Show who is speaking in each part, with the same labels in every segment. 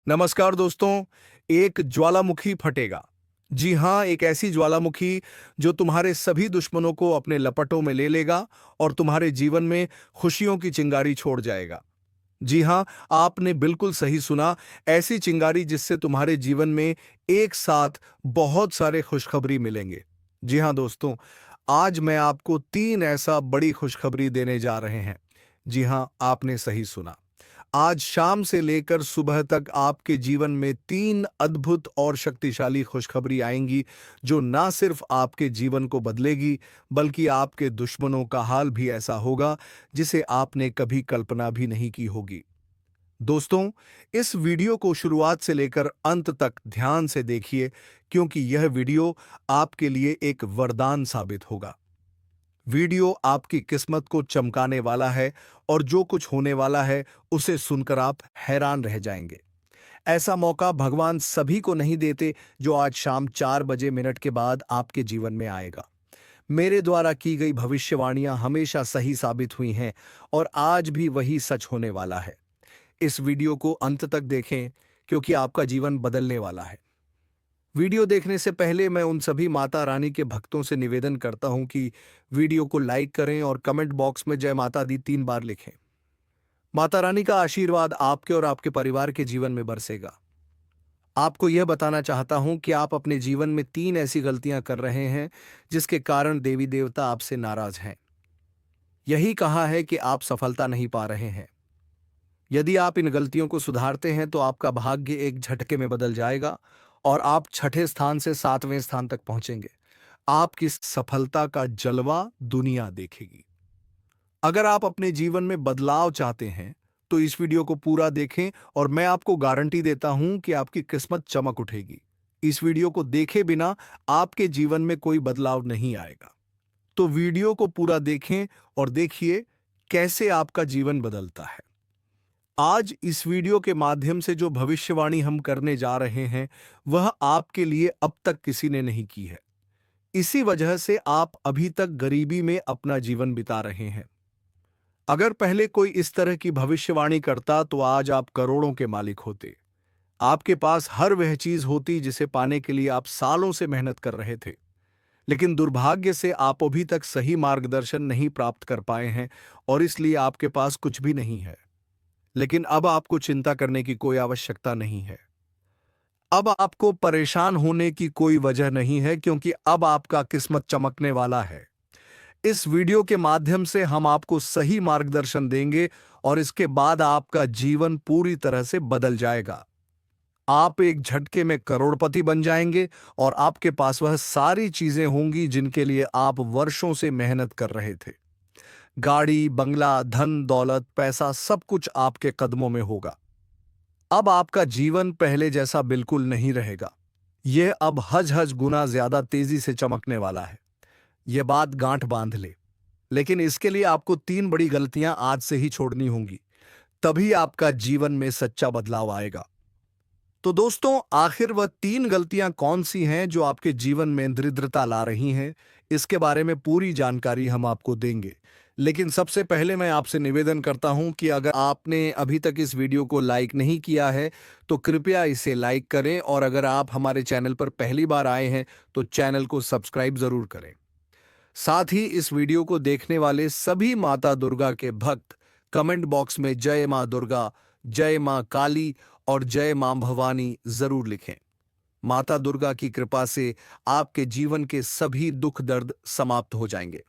Speaker 1: नमस्कार दोस्तों। एक ज्वालामुखी फटेगा। जी हाँ, एक ऐसी ज्वालामुखी जो तुम्हारे सभी दुश्मनों को अपने लपटों में ले लेगा और तुम्हारे जीवन में खुशियों की चिंगारी छोड़ जाएगा। जी हाँ, आपने बिल्कुल सही सुना। ऐसी चिंगारी जिससे तुम्हारे जीवन में एक साथ बहुत सारे खुशखबरी मिलेंगे। जी हाँ दोस्तों, आज मैं आपको 3 ऐसा बड़ी खुशखबरी देने जा रहे हैं। जी हाँ, आपने सही सुना। आज शाम से लेकर सुबह तक आपके जीवन में 3 अद्भुत और शक्तिशाली खुशखबरी आएंगी, जो ना सिर्फ आपके जीवन को बदलेगी, बल्कि आपके दुश्मनों का हाल भी ऐसा होगा, जिसे आपने कभी कल्पना भी नहीं की होगी। दोस्तों, इस वीडियो को शुरुआत से लेकर अंत तक ध्यान से देखिए, क्योंकि यह वीडियो आपके लिए एक वरदान साबित होगा। वीडियो आपकी किस्मत को चमकाने वाला है और जो कुछ होने वाला है उसे सुनकर आप हैरान रह जाएंगे। ऐसा मौका भगवान सभी को नहीं देते, जो आज शाम 4 बजे मिनट के बाद आपके जीवन में आएगा। मेरे द्वारा की गई भविष्यवाणियां हमेशा सही साबित हुई हैं और आज भी वही सच होने वाला है। इस वीडियो को अंत तक देखें, क्योंकि आपका जीवन बदलने वाला है। वीडियो देखने से पहले मैं उन सभी माता रानी के भक्तों से निवेदन करता हूं कि वीडियो को लाइक करें और कमेंट बॉक्स में जय माता दी 3 बार लिखें। माता रानी का आशीर्वाद आपके और आपके परिवार के जीवन में बरसेगा। आपको यह बताना चाहता हूं कि आप अपने जीवन में 3 ऐसी गलतियां कर रहे हैं जिसके कारण देवी देवता आपसे नाराज हैं। यही कहा है कि आप सफलता नहीं पा रहे हैं। यदि आप इन गलतियों को सुधारते हैं तो आपका भाग्य एक झटके में बदल जाएगा और आप छठे स्थान से 7वें स्थान तक पहुंचेंगे। आपकी सफलता का जलवा दुनिया देखेगी। अगर आप अपने जीवन में बदलाव चाहते हैं तो इस वीडियो को पूरा देखें और मैं आपको गारंटी देता हूं कि आपकी किस्मत चमक उठेगी। इस वीडियो को देखे बिना आपके जीवन में कोई बदलाव नहीं आएगा। तो वीडियो को पूरा देखें और देखिए कैसे आपका जीवन बदलता है। आज इस वीडियो के माध्यम से जो भविष्यवाणी हम करने जा रहे हैं, वह आपके लिए अब तक किसी ने नहीं की है। इसी वजह से आप अभी तक गरीबी में अपना जीवन बिता रहे हैं। अगर पहले कोई इस तरह की भविष्यवाणी करता तो आज आप करोड़ों के मालिक होते। आपके पास हर वह चीज होती जिसे पाने के लिए आप सालों से मेहनत कर रहे थे। लेकिन दुर्भाग्य से आप अभी तक सही मार्गदर्शन नहीं प्राप्त कर पाए हैं और इसलिए आपके पास कुछ भी नहीं है। लेकिन अब आपको चिंता करने की कोई आवश्यकता नहीं है। अब आपको परेशान होने की कोई वजह नहीं है, क्योंकि अब आपका किस्मत चमकने वाला है। इस वीडियो के माध्यम से हम आपको सही मार्गदर्शन देंगे और इसके बाद आपका जीवन पूरी तरह से बदल जाएगा। आप एक झटके में करोड़पति बन जाएंगे और आपके पास वह सारी चीजें होंगी जिनके लिए आप वर्षों से मेहनत कर रहे थे। गाड़ी, बंगला, धन, दौलत, पैसा सब कुछ आपके कदमों में होगा। अब आपका जीवन पहले जैसा बिल्कुल नहीं रहेगा। यह अब हज गुना ज्यादा तेजी से चमकने वाला है। यह बात गांठ बांध ले। लेकिन इसके लिए आपको 3 बड़ी गलतियां आज से ही छोड़नी होंगी। तभी आपका जीवन में सच्चा बदलाव आएगा। तो दोस्तों, आखिर वह 3 गलतियां कौन सी हैं जो आपके जीवन में दरिद्रता ला रही हैं, इसके बारे में पूरी जानकारी हम आपको देंगे। लेकिन सबसे पहले मैं आपसे निवेदन करता हूं कि अगर आपने अभी तक इस वीडियो को लाइक नहीं किया है तो कृपया इसे लाइक करें, और अगर आप हमारे चैनल पर पहली बार आए हैं तो चैनल को सब्सक्राइब जरूर करें। साथ ही इस वीडियो को देखने वाले सभी माता दुर्गा के भक्त कमेंट बॉक्स में जय मां दुर्गा, जय मां काली और जय मां भवानी जरूर लिखें। माता दुर्गा की कृपा से आपके जीवन के सभी दुख दर्द समाप्त हो जाएंगे।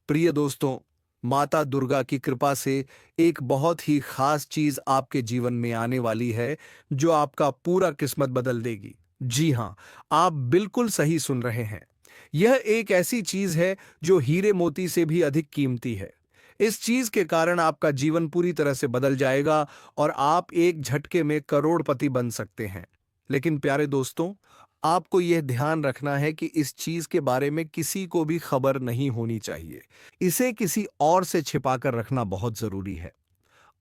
Speaker 1: प्रिय दोस्तों, माता दुर्गा की कृपा से एक बहुत ही खास चीज आपके जीवन में आने वाली है, जो आपका पूरा किस्मत बदल देगी। जी हां, आप बिल्कुल सही सुन रहे हैं। यह एक ऐसी चीज है जो हीरे मोती से भी अधिक कीमती है। इस चीज के कारण आपका जीवन पूरी तरह से बदल जाएगा और आप एक झटके में करोड़पति बन सकते हैं। लेकिन प्यारे दोस्तों, आपको यह ध्यान रखना है कि इस चीज के बारे में किसी को भी खबर नहीं होनी चाहिए। इसे किसी और से छिपाकर रखना बहुत जरूरी है।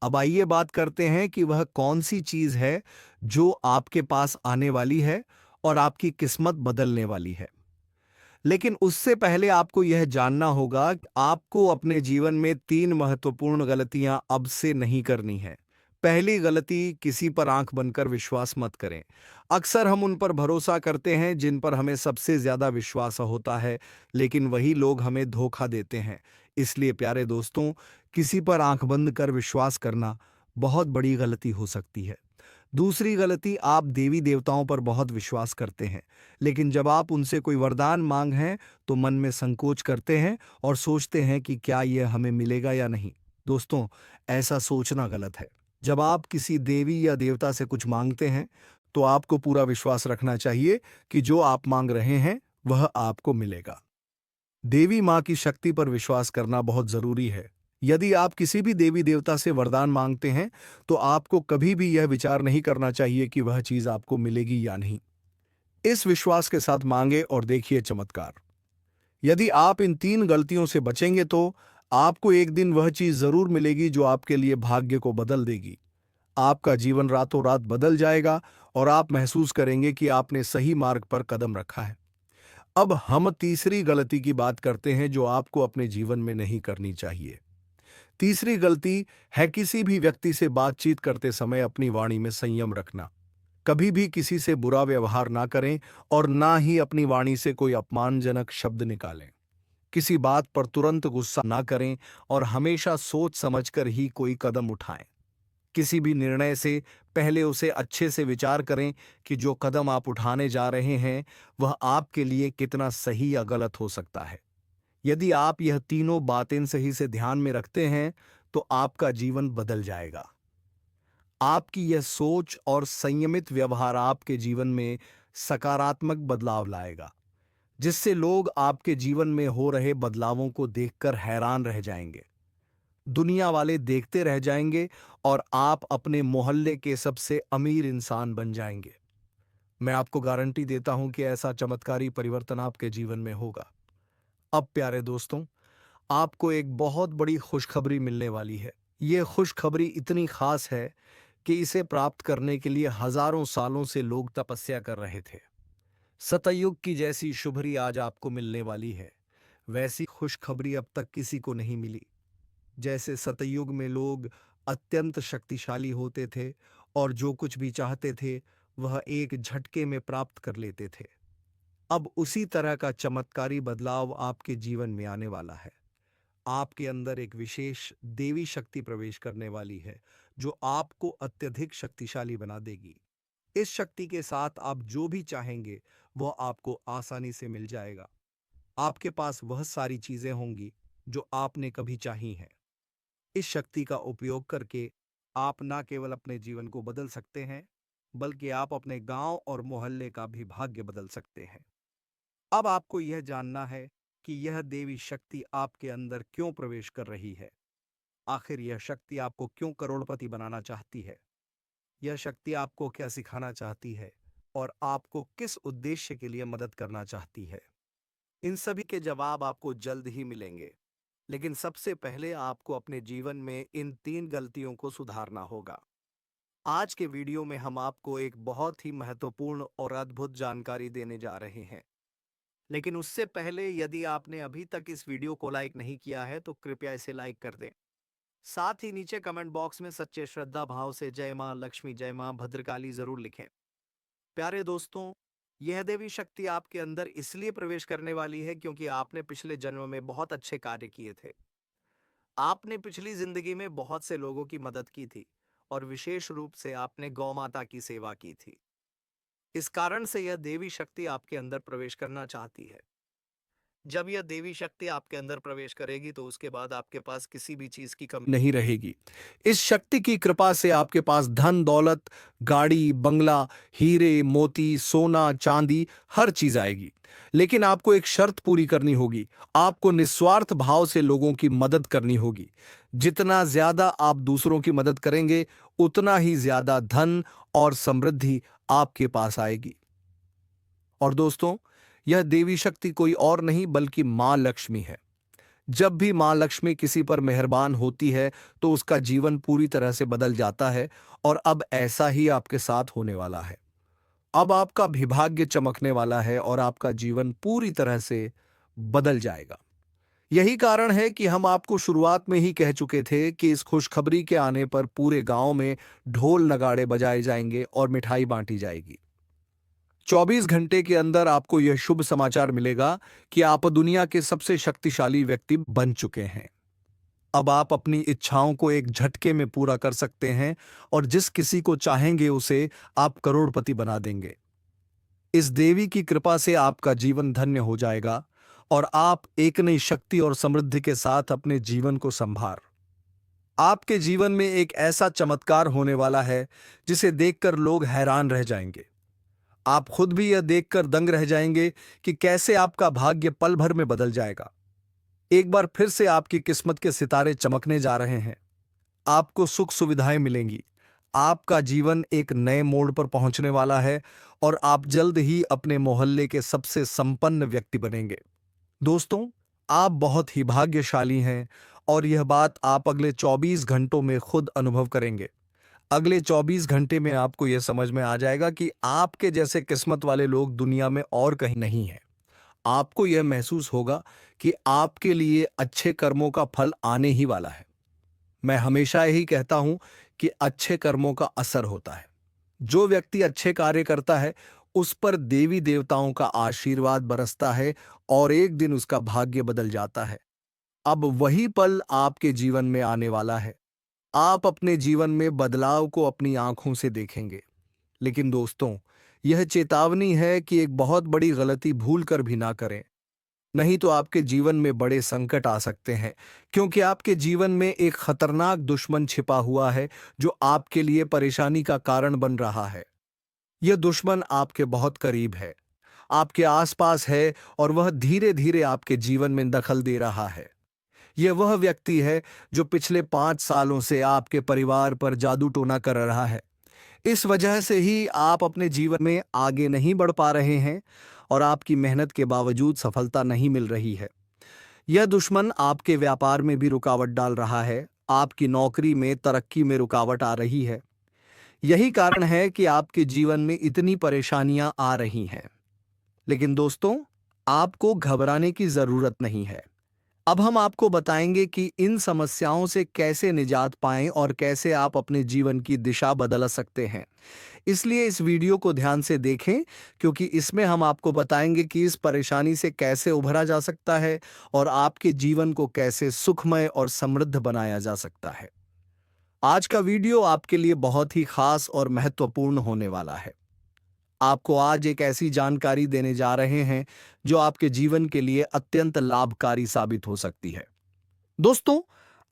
Speaker 1: अब आइए बात करते हैं कि वह कौन सी चीज है जो आपके पास आने वाली है और आपकी किस्मत बदलने वाली है। लेकिन उससे पहले आपको यह जानना होगा कि आपको अपने जीवन में 3 महत्वपूर्ण गलतियां अब से नहीं करनी है। पहली गलती, किसी पर आंख बनकर विश्वास मत करें। अक्सर हम उन पर भरोसा करते हैं जिन पर हमें सबसे ज्यादा विश्वास होता है, लेकिन वही लोग हमें धोखा देते हैं। इसलिए प्यारे दोस्तों, किसी पर आंख बंद कर विश्वास करना बहुत बड़ी गलती हो सकती है। दूसरी गलती, आप देवी देवताओं पर बहुत विश्वास करते हैं, लेकिन जब आप उनसे कोई वरदान मांग हैं तो मन में संकोच करते हैं और सोचते हैं कि क्या यह हमें मिलेगा या नहीं। दोस्तों, ऐसा सोचना गलत है। जब आप किसी देवी या देवता से कुछ मांगते हैं तो आपको पूरा विश्वास रखना चाहिए कि जो आप मांग रहे हैं वह आपको मिलेगा। देवी माँ की शक्ति पर विश्वास करना बहुत जरूरी है। यदि आप किसी भी देवी देवता से वरदान मांगते हैं तो आपको कभी भी यह विचार नहीं करना चाहिए कि वह चीज आपको मिलेगी या नहीं। इस विश्वास के साथ मांगे और देखिए चमत्कार। यदि आप इन 3 गलतियों से बचेंगे तो आपको एक दिन वह चीज जरूर मिलेगी जो आपके लिए भाग्य को बदल देगी। आपका जीवन रातों रात बदल जाएगा और आप महसूस करेंगे कि आपने सही मार्ग पर कदम रखा है। अब हम तीसरी गलती की बात करते हैं जो आपको अपने जीवन में नहीं करनी चाहिए। तीसरी गलती है किसी भी व्यक्ति से बातचीत करते समय अपनी वाणी में संयम रखना। कभी भी किसी से बुरा व्यवहार ना करें और ना ही अपनी वाणी से कोई अपमानजनक शब्द निकालें। किसी बात पर तुरंत गुस्सा ना करें और हमेशा सोच समझकर ही कोई कदम उठाएं। किसी भी निर्णय से पहले उसे अच्छे से विचार करें कि जो कदम आप उठाने जा रहे हैं वह आपके लिए कितना सही या गलत हो सकता है। यदि आप यह तीनों बातें सही से ध्यान में रखते हैं तो आपका जीवन बदल जाएगा। आपकी यह सोच और संयमित व्यवहार आपके जीवन में सकारात्मक बदलाव लाएगा, जिससे लोग आपके जीवन में हो रहे बदलावों को देखकर हैरान रह जाएंगे। दुनिया वाले देखते रह जाएंगे और आप अपने मोहल्ले के सबसे अमीर इंसान बन जाएंगे। मैं आपको गारंटी देता हूं कि ऐसा चमत्कारी परिवर्तन आपके जीवन में होगा। अब प्यारे दोस्तों, आपको एक बहुत बड़ी खुशखबरी मिलने वाली है। ये खुशखबरी इतनी खास है कि इसे प्राप्त करने के लिए हजारों सालों से लोग तपस्या कर रहे थे। सतयुग की जैसी शुभरी आज आपको मिलने वाली है, वैसी खुशखबरी अब तक किसी को नहीं मिली। जैसे सतयुग में लोग अत्यंत शक्तिशाली होते थे और जो कुछ भी चाहते थे वह एक झटके में प्राप्त कर लेते थे, अब उसी तरह का चमत्कारी बदलाव आपके जीवन में आने वाला है। आपके अंदर एक विशेष देवी शक्ति प्रवेश करने वाली है जो आपको अत्यधिक शक्तिशाली बना देगी। इस शक्ति के साथ आप जो भी चाहेंगे वह आपको आसानी से मिल जाएगा। आपके पास वह सारी चीजें होंगी जो आपने कभी चाही हैं। इस शक्ति का उपयोग करके आप न केवल अपने जीवन को बदल सकते हैं, बल्कि आप अपने गांव और मोहल्ले का भी भाग्य बदल सकते हैं। अब आपको यह जानना है कि यह देवी शक्ति आपके अंदर क्यों प्रवेश कर रही है। आखिर यह शक्ति आपको क्यों करोड़पति बनाना चाहती है? यह शक्ति आपको क्या सिखाना चाहती है और आपको किस उद्देश्य के लिए मदद करना चाहती है? इन सभी के जवाब आपको जल्द ही मिलेंगे, लेकिन सबसे पहले आपको अपने जीवन में इन 3 गलतियों को सुधारना होगा। आज के वीडियो में हम आपको एक बहुत ही महत्वपूर्ण और अद्भुत जानकारी देने जा रहे हैं। लेकिन उससे पहले यदि आपने अभी तक इस वीडियो को लाइक नहीं किया है तो कृपया इसे लाइक कर दें। साथ ही नीचे कमेंट बॉक्स में सच्चे श्रद्धा भाव से जय मां लक्ष्मी, जय मां भद्रकाली जरूर लिखें। प्यारे दोस्तों, यह देवी शक्ति आपके अंदर इसलिए प्रवेश करने वाली है क्योंकि आपने पिछले जन्म में बहुत अच्छे कार्य किए थे। आपने पिछली जिंदगी में बहुत से लोगों की मदद की थी और विशेष रूप से आपने गौ माता की सेवा की थी। इस कारण से यह देवी शक्ति आपके अंदर प्रवेश करना चाहती है। जब यह देवी शक्ति आपके अंदर प्रवेश करेगी तो उसके बाद आपके पास किसी भी चीज की कमी नहीं रहेगी। इस शक्ति की कृपा से आपके पास धन दौलत, गाड़ी, बंगला, हीरे मोती, सोना चांदी हर चीज आएगी। लेकिन आपको एक शर्त पूरी करनी होगी। आपको निस्वार्थ भाव से लोगों की मदद करनी होगी। जितना ज्यादा आप दूसरों की मदद करेंगे उतना ही ज्यादा धन और समृद्धि आपके पास आएगी। और दोस्तों, यह देवी शक्ति कोई और नहीं बल्कि मां लक्ष्मी है। जब भी मां लक्ष्मी किसी पर मेहरबान होती है तो उसका जीवन पूरी तरह से बदल जाता है और अब ऐसा ही आपके साथ होने वाला है। अब आपका विभाग्य चमकने वाला है और आपका जीवन पूरी तरह से बदल जाएगा। यही कारण है कि हम आपको शुरुआत में ही कह चुके थे कि इस खुशखबरी के आने पर पूरे गांव में ढोल नगाड़े बजाए जाएंगे और मिठाई बांटी जाएगी। 24 घंटे के अंदर आपको यह शुभ समाचार मिलेगा कि आप दुनिया के सबसे शक्तिशाली व्यक्ति बन चुके हैं। अब आप अपनी इच्छाओं को एक झटके में पूरा कर सकते हैं और जिस किसी को चाहेंगे उसे आप करोड़पति बना देंगे। इस देवी की कृपा से आपका जीवन धन्य हो जाएगा और आप एक नई शक्ति और समृद्धि के साथ अपने जीवन को संभार। आपके जीवन में एक ऐसा चमत्कार होने वाला है जिसे देखकर लोग हैरान रह जाएंगे। आप खुद भी यह देखकर दंग रह जाएंगे कि कैसे आपका भाग्य पल भर में बदल जाएगा। एक बार फिर से आपकी किस्मत के सितारे चमकने जा रहे हैं। आपको सुख सुविधाएं मिलेंगी। आपका जीवन एक नए मोड़ पर पहुंचने वाला है और आप जल्द ही अपने मोहल्ले के सबसे संपन्न व्यक्ति बनेंगे। दोस्तों, आप बहुत ही भाग्यशाली हैं और यह बात आप अगले 24 घंटों में खुद अनुभव करेंगे। अगले 24 घंटे में आपको यह समझ में आ जाएगा कि आपके जैसे किस्मत वाले लोग दुनिया में और कहीं नहीं हैं। आपको यह महसूस होगा कि आपके लिए अच्छे कर्मों का फल आने ही वाला है। मैं हमेशा यही कहता हूं कि अच्छे कर्मों का असर होता है। जो व्यक्ति अच्छे कार्य करता है उस पर देवी देवताओं का आशीर्वाद बरसता है और एक दिन उसका भाग्य बदल जाता है। अब वही पल आपके जीवन में आने वाला है। आप अपने जीवन में बदलाव को अपनी आंखों से देखेंगे। लेकिन दोस्तों, यह चेतावनी है कि एक बहुत बड़ी गलती भूल कर भी ना करें, नहीं तो आपके जीवन में बड़े संकट आ सकते हैं, क्योंकि आपके जीवन में एक खतरनाक दुश्मन छिपा हुआ है जो आपके लिए परेशानी का कारण बन रहा है। यह दुश्मन आपके बहुत करीब है, आपके आसपास है और वह धीरे धीरे आपके जीवन में दखल दे रहा है। यह वह व्यक्ति है जो पिछले 5 सालों से आपके परिवार पर जादू टोना कर रहा है। इस वजह से ही आप अपने जीवन में आगे नहीं बढ़ पा रहे हैं और आपकी मेहनत के बावजूद सफलता नहीं मिल रही है। यह दुश्मन आपके व्यापार में भी रुकावट डाल रहा है, आपकी नौकरी में तरक्की में रुकावट आ रही है। यही कारण है कि आपके जीवन में इतनी परेशानियां आ रही हैं। लेकिन दोस्तों, आपको घबराने की जरूरत नहीं है। अब हम आपको बताएंगे कि इन समस्याओं से कैसे निजात पाएं और कैसे आप अपने जीवन की दिशा बदल सकते हैं। इसलिए इस वीडियो को ध्यान से देखें, क्योंकि इसमें हम आपको बताएंगे कि इस परेशानी से कैसे उभरा जा सकता है और आपके जीवन को कैसे सुखमय और समृद्ध बनाया जा सकता है। आज का वीडियो आपके लिए बहुत ही खास और महत्वपूर्ण होने वाला है। आपको आज एक ऐसी जानकारी देने जा रहे हैं जो आपके जीवन के लिए अत्यंत लाभकारी साबित हो सकती है। दोस्तों,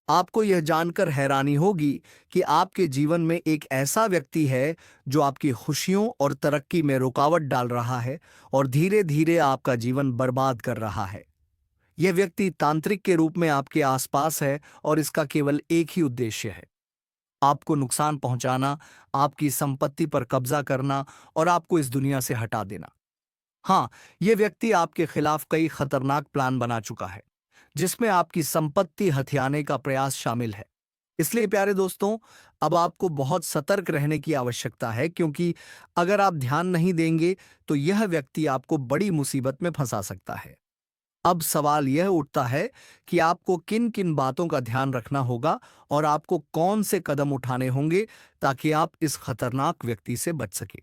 Speaker 1: आपको यह जानकर हैरानी होगी कि आपके जीवन में एक ऐसा व्यक्ति है जो आपकी खुशियों और तरक्की में रुकावट डाल रहा है और धीरे धीरे आपका जीवन बर्बाद कर रहा है। यह व्यक्ति तांत्रिक के रूप में आपके आसपास है और इसका केवल एक ही उद्देश्य है, आपको नुकसान पहुंचाना, आपकी संपत्ति पर कब्जा करना और आपको इस दुनिया से हटा देना। हाँ, यह व्यक्ति आपके खिलाफ कई खतरनाक प्लान बना चुका है, जिसमें आपकी संपत्ति हथियाने का प्रयास शामिल है। इसलिए प्यारे दोस्तों, अब आपको बहुत सतर्क रहने की आवश्यकता है, क्योंकि अगर आप ध्यान नहीं देंगे तो यह व्यक्ति आपको बड़ी मुसीबत में फंसा सकता है। अब सवाल यह उठता है कि आपको किन किन बातों का ध्यान रखना होगा और आपको कौन से कदम उठाने होंगे ताकि आप इस खतरनाक व्यक्ति से बच सके।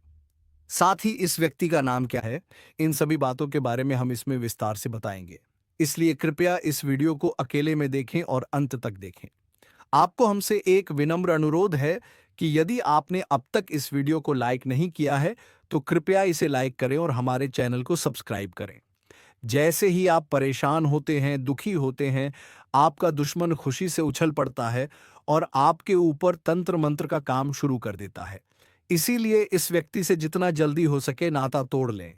Speaker 1: साथ ही इस व्यक्ति का नाम क्या है, इन सभी बातों के बारे में हम इसमें विस्तार से बताएंगे। इसलिए कृपया इस वीडियो को अकेले में देखें और अंत तक देखें। आपको हमसे एक विनम्र अनुरोध है कि यदि आपने अब तक इस वीडियो को लाइक नहीं किया है तो कृपया इसे लाइक करें और हमारे चैनल को सब्सक्राइब करें। जैसे ही आप परेशान होते हैं, दुखी होते हैं, आपका दुश्मन खुशी से उछल पड़ता है और आपके ऊपर तंत्र मंत्र का काम शुरू कर देता है। इसीलिए इस व्यक्ति से जितना जल्दी हो सके नाता तोड़ लें।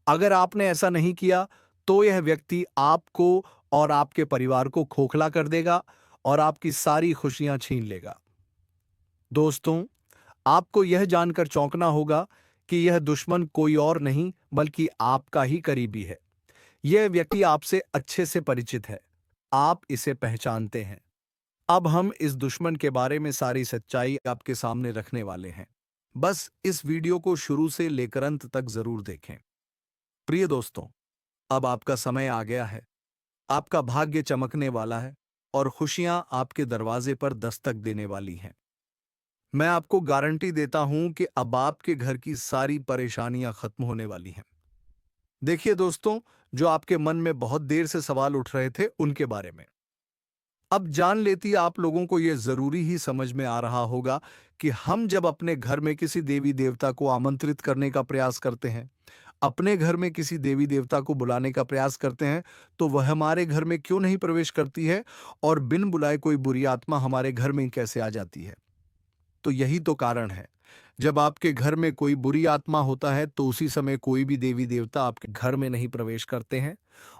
Speaker 1: अगर आपने ऐसा नहीं किया तो यह व्यक्ति आपको और आपके परिवार को खोखला कर देगा और आपकी सारी खुशियां छीन लेगा। दोस्तों, आपको यह जानकर चौंकना होगा कि यह दुश्मन कोई और नहीं बल्कि आपका ही करीबी है। यह व्यक्ति आपसे अच्छे से परिचित है, आप इसे पहचानते हैं। अब हम इस दुश्मन के बारे में सारी सच्चाई आपके सामने रखने वाले हैं। बस इस वीडियो को शुरू से लेकर अंत तक जरूर देखें। प्रिय दोस्तों, अब आपका समय आ गया है। आपका भाग्य चमकने वाला है और खुशियां आपके दरवाजे पर दस्तक देने वाली हैं। मैं आपको गारंटी देता हूं कि अब आपके घर की सारी परेशानियां खत्म होने वाली हैं। देखिए दोस्तों, जो आपके मन में बहुत देर से सवाल उठ रहे थे उनके बारे में अब जान लेती आप लोगों को यह जरूरी ही समझ में आ रहा होगा कि हम जब अपने घर में किसी देवी देवता को आमंत्रित करने का प्रयास करते हैं, अपने घर में किसी देवी देवता को बुलाने का प्रयास करते हैं, तो वह हमारे घर में क्यों नहीं प्रवेश करती है और बिन बुलाए कोई बुरी आत्मा हमारे घर में कैसे आ जाती है। तो यही तो कारण है। जब आपके घर में कोई बुरी आत्मा होता है तो उसी समय कोई भी देवी देवता आपके घर में नहीं प्रवेश करते हैं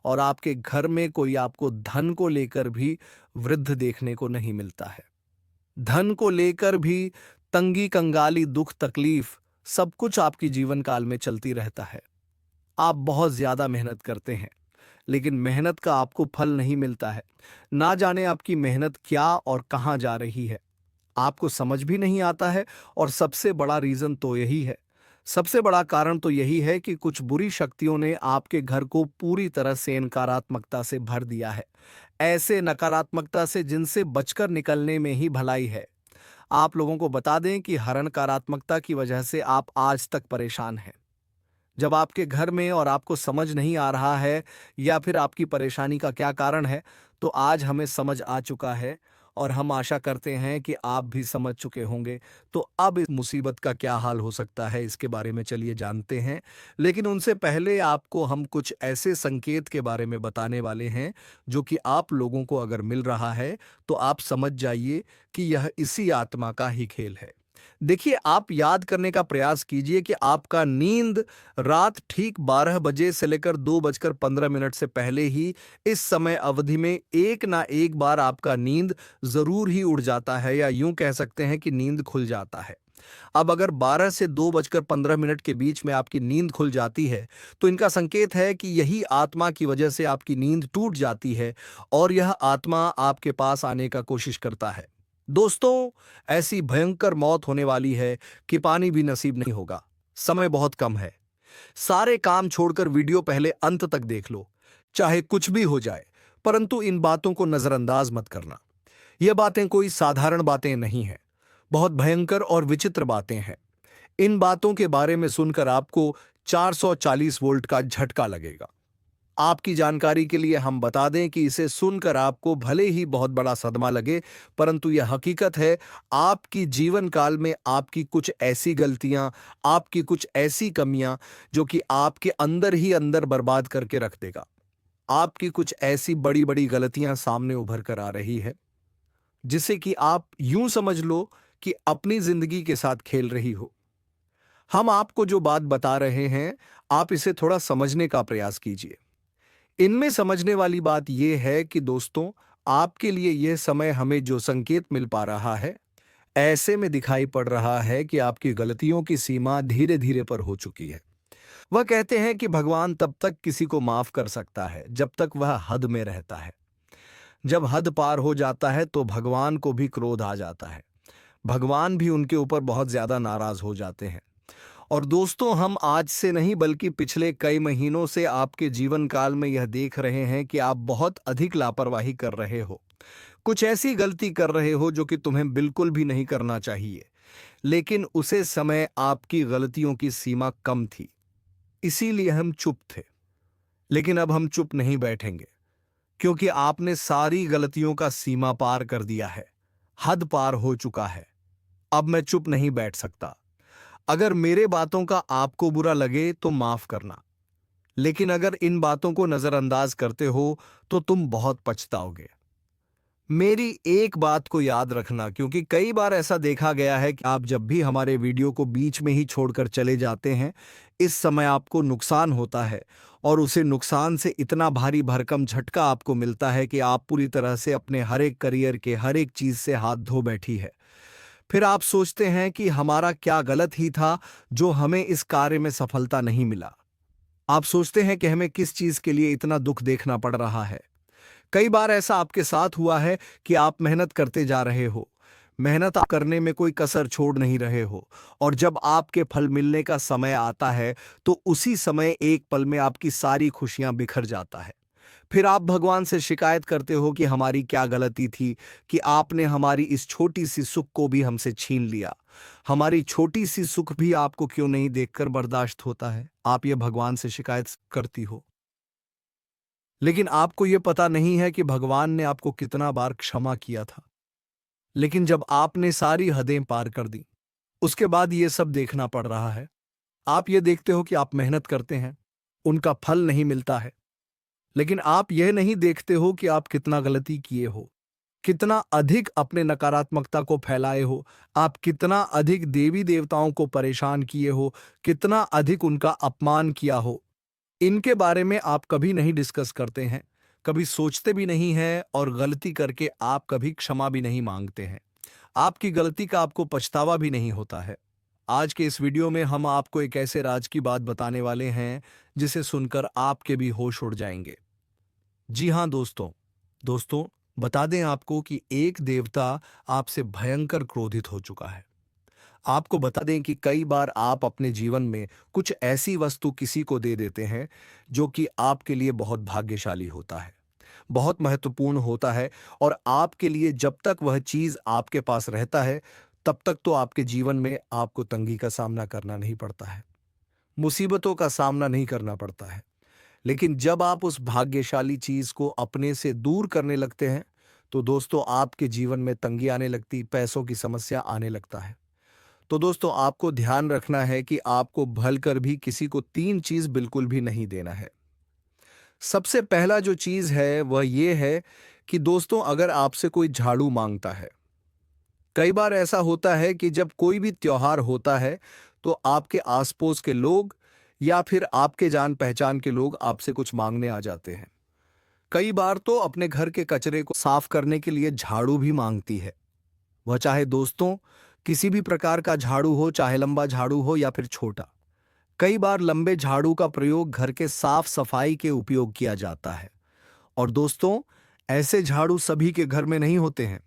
Speaker 1: और आपके घर में कोई आपको धन को लेकर भी वृद्ध देखने को नहीं मिलता है। धन को लेकर भी तंगी कंगाली दुख तकलीफ सब कुछ आपकी जीवन काल में चलती रहता है। आप बहुत ज्यादा मेहनत करते हैं लेकिन मेहनत का आपको फल नहीं मिलता है। ना जाने आपकी मेहनत क्या और कहां जा रही है, आपको समझ भी नहीं आता है। और सबसे बड़ा रीजन तो यही है, सबसे बड़ा कारण तो यही है कि कुछ बुरी शक्तियों ने आपके घर को पूरी तरह से नकारात्मकता से भर दिया है। ऐसे नकारात्मकता से जिनसे बचकर निकलने में ही भलाई है। आप लोगों को बता दें कि हर नकारात्मकता की वजह से आप आज तक परेशान हैं। जब आपके घर में और आपको समझ नहीं आ रहा है या फिर आपकी परेशानी का क्या कारण है, तो आज हमें समझ आ चुका है और हम आशा करते हैं कि आप भी समझ चुके होंगे। तो अब इस मुसीबत का क्या हाल हो सकता है इसके बारे में चलिए जानते हैं। लेकिन उनसे पहले आपको हम कुछ ऐसे संकेत के बारे में बताने वाले हैं जो कि आप लोगों को अगर मिल रहा है तो आप समझ जाइए कि यह इसी आत्मा का ही खेल है। देखिए, आप याद करने का प्रयास कीजिए कि आपका नींद रात ठीक 12 बजे से लेकर 2:15 से पहले ही इस समय अवधि में एक ना एक बार आपका नींद जरूर ही उड़ जाता है, या यूं कह सकते हैं कि नींद खुल जाता है। अब अगर 12 से 2:15 के बीच में आपकी नींद खुल जाती है तो इनका संकेत है कि यही आत्मा की वजह से आपकी नींद टूट जाती है और यह आत्मा आपके पास आने का कोशिश करता है। दोस्तों, ऐसी भयंकर मौत होने वाली है कि पानी भी नसीब नहीं होगा। समय बहुत कम है। सारे काम छोड़कर वीडियो पहले अंत तक देख लो, चाहे कुछ भी हो जाए, परंतु इन बातों को नजरअंदाज मत करना। यह बातें कोई साधारण बातें नहीं हैं, बहुत भयंकर और विचित्र बातें हैं। इन बातों के बारे में सुनकर आपको 440 वोल्ट का झटका लगेगा। आपकी जानकारी के लिए हम बता दें कि इसे सुनकर आपको भले ही बहुत बड़ा सदमा लगे, परंतु यह हकीकत है। आपकी जीवन काल में आपकी कुछ ऐसी गलतियां, आपकी कुछ ऐसी कमियां जो कि आपके अंदर ही अंदर बर्बाद करके रख देगा। आपकी कुछ ऐसी बड़ी बड़ी गलतियां सामने उभर कर आ रही है जिसे कि आप यूं समझ लो कि अपनी जिंदगी के साथ खेल रही हो। हम आपको जो बात बता रहे हैं, आप इसे थोड़ा समझने का प्रयास कीजिए। इनमें समझने वाली बात यह है कि दोस्तों, आपके लिए यह समय हमें जो संकेत मिल पा रहा है, ऐसे में दिखाई पड़ रहा है कि आपकी गलतियों की सीमा धीरे धीरे पर हो चुकी है। वह कहते हैं कि भगवान तब तक किसी को माफ कर सकता है जब तक वह हद में रहता है। जब हद पार हो जाता है तो भगवान को भी क्रोध आ जाता है। भगवान भी उनके ऊपर बहुत ज्यादा नाराज हो जाते हैं। और दोस्तों, हम आज से नहीं बल्कि पिछले कई महीनों से आपके जीवन काल में यह देख रहे हैं कि आप बहुत अधिक लापरवाही कर रहे हो। कुछ ऐसी गलती कर रहे हो जो कि तुम्हें बिल्कुल भी नहीं करना चाहिए, लेकिन उसे समय आपकी गलतियों की सीमा कम थी, इसीलिए हम चुप थे। लेकिन अब हम चुप नहीं बैठेंगे, क्योंकि आपने सारी गलतियों का सीमा पार कर दिया है। हद पार हो चुका है। अब मैं चुप नहीं बैठ सकता। अगर मेरे बातों का आपको बुरा लगे तो माफ करना, लेकिन अगर इन बातों को नजरअंदाज करते हो तो तुम बहुत पछताओगे। मेरी एक बात को याद रखना, क्योंकि कई बार ऐसा देखा गया है कि आप जब भी हमारे वीडियो को बीच में ही छोड़कर चले जाते हैं, इस समय आपको नुकसान होता है और उसे नुकसान से इतना भारी भरकम झटका आपको मिलता है कि आप पूरी तरह से अपने हर एक करियर के हर एक चीज से हाथ धो बैठी है। फिर आप सोचते हैं कि हमारा क्या गलत ही था जो हमें इस कार्य में सफलता नहीं मिला। आप सोचते हैं कि हमें किस चीज के लिए इतना दुख देखना पड़ रहा है। कई बार ऐसा आपके साथ हुआ है कि आप मेहनत करते जा रहे हो, मेहनत आप करने में कोई कसर छोड़ नहीं रहे हो, और जब आपके फल मिलने का समय आता है तो उसी समय एक पल में आपकी सारी खुशियां बिखर जाता है। फिर आप भगवान से शिकायत करते हो कि हमारी क्या गलती थी कि आपने हमारी इस छोटी सी सुख को भी हमसे छीन लिया। हमारी छोटी सी सुख भी आपको क्यों नहीं देखकर बर्दाश्त होता है, आप ये भगवान से शिकायत करती हो। लेकिन आपको ये पता नहीं है कि भगवान ने आपको कितना बार क्षमा किया था। लेकिन जब आपने सारी हदें पार कर दी, उसके बाद ये सब देखना पड़ रहा है। आप ये देखते हो कि आप मेहनत करते हैं, उनका फल नहीं मिलता है। लेकिन आप यह नहीं देखते हो कि आप कितना गलती किए हो, कितना अधिक अपने नकारात्मकता को फैलाए हो, आप कितना अधिक देवी देवताओं को परेशान किए हो, कितना अधिक उनका अपमान किया हो। इनके बारे में आप कभी नहीं डिस्कस करते हैं, कभी सोचते भी नहीं हैं और गलती करके आप कभी क्षमा भी नहीं मांगते हैं। आपकी गलती का आपको पछतावा भी नहीं होता है। आज के इस वीडियो में हम आपको एक ऐसे राज की बात बताने वाले हैं जिसे सुनकर आपके भी होश उड़ जाएंगे। जी हाँ दोस्तों, बता दें आपको कि एक देवता आपसे भयंकर क्रोधित हो चुका है। आपको बता दें कि कई बार आप अपने जीवन में कुछ ऐसी वस्तु किसी को दे देते हैं जो कि आपके लिए बहुत भाग्यशाली होता है, बहुत महत्वपूर्ण होता है, और आपके लिए जब तक वह चीज आपके पास रहता है तब तक तो आपके जीवन में आपको तंगी का सामना करना नहीं पड़ता है, मुसीबतों का सामना नहीं करना पड़ता है। लेकिन जब आप उस भाग्यशाली चीज को अपने से दूर करने लगते हैं तो दोस्तों आपके जीवन में तंगी आने लगती, पैसों की समस्या आने लगता है। तो दोस्तों आपको ध्यान रखना है कि आपको भल कर भी किसी को तीन चीज बिल्कुल भी नहीं देना है। सबसे पहला जो चीज है वह ये है कि दोस्तों अगर आपसे कोई झाड़ू मांगता है, कई बार ऐसा होता है कि जब कोई भी त्योहार होता है तो आपके आस पड़ोस के लोग या फिर आपके जान पहचान के लोग आपसे कुछ मांगने आ जाते हैं। कई बार तो अपने घर के कचरे को साफ करने के लिए झाड़ू भी मांगती है। वह चाहे दोस्तों किसी भी प्रकार का झाड़ू हो, चाहे लंबा झाड़ू हो या फिर छोटा। कई बार लंबे झाड़ू का प्रयोग घर के साफ सफाई के उपयोग किया जाता है। और दोस्तों ऐसे झाड़ू सभी के घर में नहीं होते हैं।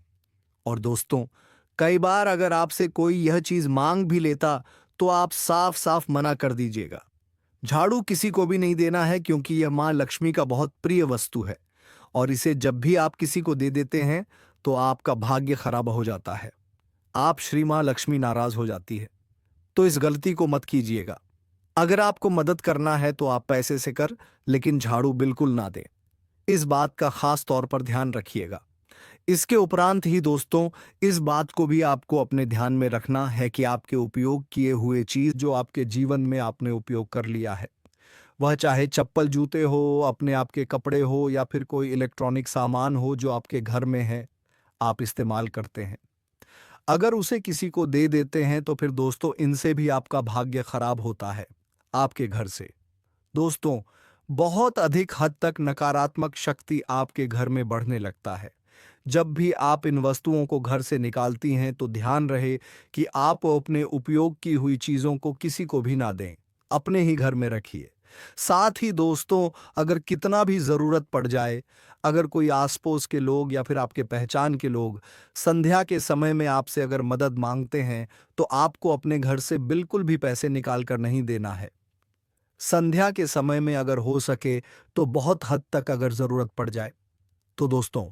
Speaker 1: और दोस्तों कई बार अगर आपसे कोई यह चीज मांग भी लेता तो आप साफ साफ मना कर दीजिएगा। झाड़ू किसी को भी नहीं देना है क्योंकि यह मां लक्ष्मी का बहुत प्रिय वस्तु है, और इसे जब भी आप किसी को दे देते हैं तो आपका भाग्य खराब हो जाता है, आप श्री मां लक्ष्मी नाराज हो जाती है। तो इस गलती को मत कीजिएगा। अगर आपको मदद करना है तो आप पैसे से कर, लेकिन झाड़ू बिल्कुल ना दें। इस बात का खास तौर पर ध्यान रखिएगा। इसके उपरांत ही दोस्तों इस बात को भी आपको अपने ध्यान में रखना है कि आपके उपयोग किए हुए चीज जो आपके जीवन में आपने उपयोग कर लिया है, वह चाहे चप्पल जूते हो, अपने आपके कपड़े हो या फिर कोई इलेक्ट्रॉनिक सामान हो जो आपके घर में है, आप इस्तेमाल करते हैं, अगर उसे किसी को दे देते हैं तो फिर दोस्तों इनसे भी आपका भाग्य खराब होता है, आपके घर से। दोस्तों बहुत अधिक हद तक नकारात्मक शक्ति आपके घर में बढ़ने लगता है। जब भी आप इन वस्तुओं को घर से निकालती हैं तो ध्यान रहे कि आप अपने उपयोग की हुई चीजों को किसी को भी ना दें, अपने ही घर में रखिए। साथ ही दोस्तों अगर कितना भी जरूरत पड़ जाए, अगर कोई आस पड़ोस के लोग या फिर आपके पहचान के लोग संध्या के समय में आपसे अगर मदद मांगते हैं तो आपको अपने घर से बिल्कुल भी पैसे निकाल कर नहीं देना है। संध्या के समय में अगर हो सके तो बहुत हद तक अगर जरूरत पड़ जाए तो दोस्तों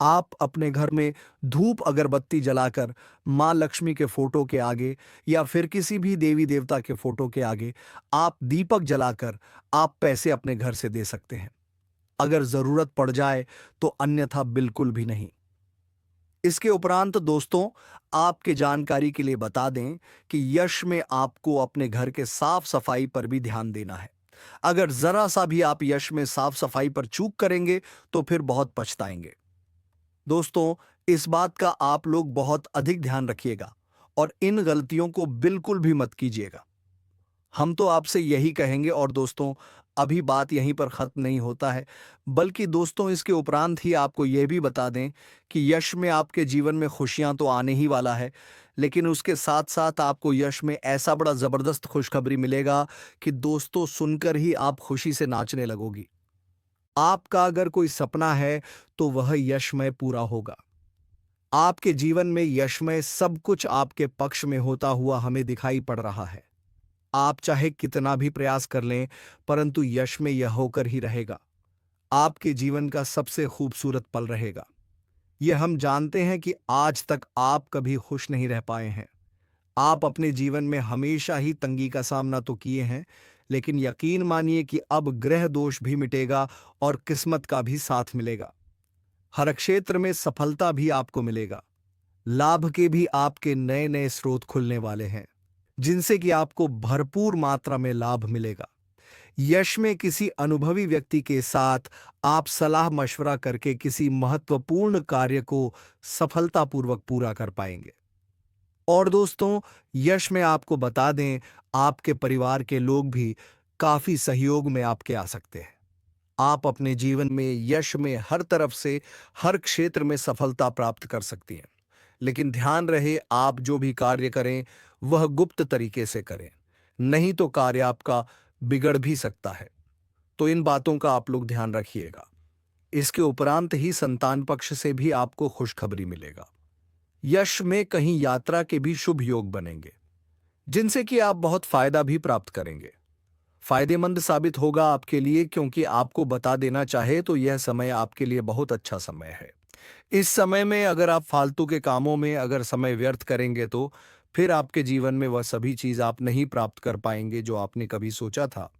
Speaker 1: आप अपने घर में धूप अगरबत्ती जलाकर मां लक्ष्मी के फोटो के आगे या फिर किसी भी देवी देवता के फोटो के आगे आप दीपक जलाकर आप पैसे अपने घर से दे सकते हैं। अगर जरूरत पड़ जाए तो अन्यथा बिल्कुल भी नहीं। इसके उपरांत दोस्तों आपके जानकारी के लिए बता दें कि यश में आपको अपने घर के साफ सफाई पर भी ध्यान देना है। अगर जरा सा भी आप यश में साफ सफाई पर चूक करेंगे तो फिर बहुत पछताएंगे। दोस्तों इस बात का आप लोग बहुत अधिक ध्यान रखिएगा और इन गलतियों को बिल्कुल भी मत कीजिएगा। हम तो आपसे यही कहेंगे। और दोस्तों अभी बात यहीं पर खत्म नहीं होता है, बल्कि दोस्तों इसके उपरांत ही आपको यह भी बता दें कि यश में आपके जीवन में खुशियां तो आने ही वाला है, लेकिन उसके साथ साथ आपको यश में ऐसा बड़ा जबरदस्त खुशखबरी मिलेगा कि दोस्तों सुनकर ही आप खुशी से नाचने लगोगी। आपका अगर कोई सपना है तो वह यशमय पूरा होगा। आपके जीवन में यशमय सब कुछ आपके पक्ष में होता हुआ हमें दिखाई पड़ रहा है। आप चाहे कितना भी प्रयास कर लें परंतु यश में यह होकर ही रहेगा। आपके जीवन का सबसे खूबसूरत पल रहेगा। ये हम जानते हैं कि आज तक आप कभी खुश नहीं रह पाए हैं। आप अपने जीवन में हमेशा ही तंगी का सामना तो किए हैं, लेकिन यकीन मानिए कि अब ग्रह दोष भी मिटेगा और किस्मत का भी साथ मिलेगा। हर क्षेत्र में सफलता भी आपको मिलेगा। लाभ के भी आपके नए नए स्रोत खुलने वाले हैं, जिनसे कि आपको भरपूर मात्रा में लाभ मिलेगा। यश में किसी अनुभवी व्यक्ति के साथ आप सलाह मशवरा करके किसी महत्वपूर्ण कार्य को सफलतापूर्वक पूरा कर पाएंगे। और दोस्तों, यश में आपको बता दें, आपके परिवार के लोग भी काफी सहयोग में आपके आ सकते हैं। आप अपने जीवन में यश में हर तरफ से हर क्षेत्र में सफलता प्राप्त कर सकती हैं। लेकिन ध्यान रहे, आप जो भी कार्य करें वह गुप्त तरीके से करें, नहीं तो कार्य आपका बिगड़ भी सकता है। तो इन बातों का आप लोग ध्यान रखिएगा। इसके उपरांत ही संतान पक्ष से भी आपको खुशखबरी मिलेगा। यश में कहीं यात्रा के भी शुभ योग बनेंगे, जिनसे कि आप बहुत फायदा भी प्राप्त करेंगे। फायदेमंद साबित होगा आपके लिए, क्योंकि आपको बता देना चाहे तो यह समय आपके लिए बहुत अच्छा समय है। इस समय में अगर आप फालतू के कामों में अगर समय व्यर्थ करेंगे तो फिर आपके जीवन में वह सभी चीज आप नहीं प्राप्त कर पाएंगे जो आपने कभी सोचा था।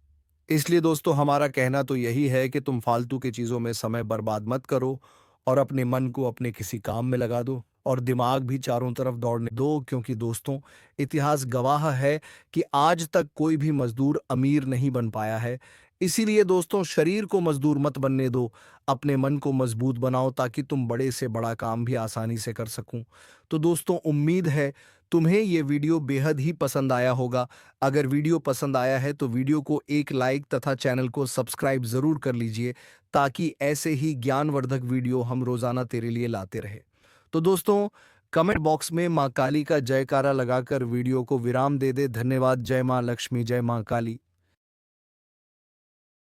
Speaker 1: इसलिए दोस्तों, हमारा कहना तो यही है कि तुम फालतू की चीजों में समय बर्बाद मत करो और अपने मन को अपने किसी काम में लगा दो और दिमाग भी चारों तरफ दौड़ने दो, क्योंकि दोस्तों, इतिहास गवाह है कि आज तक कोई भी मजदूर अमीर नहीं बन पाया है। इसीलिए दोस्तों, शरीर को मजदूर मत बनने दो, अपने मन को मजबूत बनाओ ताकि तुम बड़े से बड़ा काम भी आसानी से कर सकूं। तो दोस्तों, उम्मीद है तुम्हें ये वीडियो बेहद ही पसंद आया होगा। अगर वीडियो पसंद आया है तो वीडियो को एक लाइक तथा चैनल को सब्सक्राइब जरूर कर लीजिए, ताकि ऐसे ही ज्ञानवर्धक वीडियो हम रोजाना तेरे लिए लाते रहे। तो दोस्तों, कमेंट बॉक्स में मां काली का जयकारा लगाकर वीडियो को विराम दे दे। धन्यवाद। जय मां लक्ष्मी, जय मां काली।